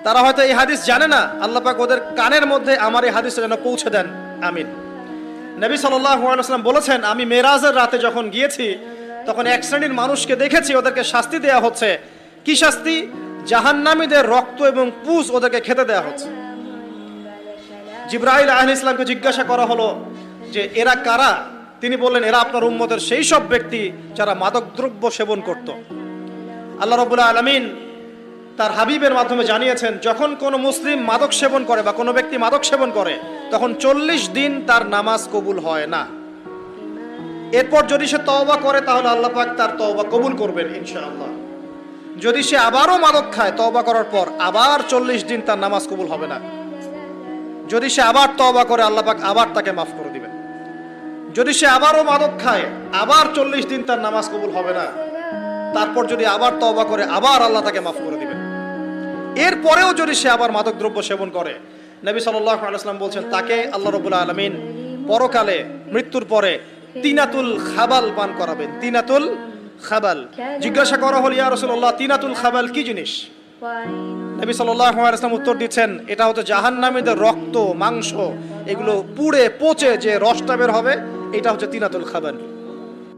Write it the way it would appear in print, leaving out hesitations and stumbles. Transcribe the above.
তারা হয়তো এই হাদিস জানে না, আল্লাহ পাক ওদের কানের মধ্যে আমার এই হাদিসটা যেন পৌঁছে দেন, আমিন। নবী সাল্লাল্লাহু আলাইহি ওয়াসাল্লাম বলেছেন, আমি মেরাজের রাতে যখন গিয়েছি তখন এক শ্রেণীর মানুষকে দেখেছি, ওদেরকে শাস্তি দেয়া হচ্ছে। কি শাস্তি? জাহান্নামীদের রক্ত এবং পুজ ওদেরকে খেতে দেয়া হচ্ছে। জিবরাইল আলাইহিস সালামকে জিজ্ঞাসা করা হলো যে এরা কারা? তিনি বললেন, এরা আপনার উম্মতের সেই সব ব্যক্তি যারা মাদকদ্রব্য সেবন করত। আল্লাহ রাব্বুল আলামিন তার হাবিবের মাধ্যমে জানিয়েছেন, যখন কোনো মুসলিম মাদক সেবন করে বা কোনো ব্যক্তি মাদক সেবন করে তখন 40 দিন তার নামাজ কবুল হয় না। এরপর যদি সে তওবা করে তাহলে আল্লাহ পাক তার তওবা কবুল করবেন ইনশাআল্লাহ। যদি সে আবারও মাদক খায় তওবা করার পর, আবার 40 দিন তার নামাজ কবুল হবে না। যদি সে আবার তওবা করে আল্লাহ পাক আবার তাকে মাফ করে দিবেন। যদি সে আবারও মাদক খায় আবার 40 দিন তার নামাজ কবুল হবে না। তারপর যদি আবার তওবা করে আবার আল্লাহ তাকে মাফ করে দিবেন। এরপরেও যদি সে আবার মাদক দ্রব্য সেবন করে, নবী সাল্লাল্লাহু আলাইহি ওয়াসাল্লাম বলছেন তাকে আল্লাহ রাব্বুল আলামিন পরকালে মৃত্যুর পরে তিনাতুল খাবাল পান করাবেন। তিনাতুল খাবাল। জিজ্ঞাসা করা হল, ইয়া রাসূলুল্লাহ, তিনাতুল খাবাল কি জিনিস? নবী সাল্লাল্লাহু আলাইহি ওয়াসাল্লাম উত্তর দিচ্ছেন, এটা হচ্ছে জাহান্নামীদের রক্ত, মাংস, এগুলো পুড়ে পচে যে রসটা বের হবে, এটা হচ্ছে তিনাতুল খাবাল।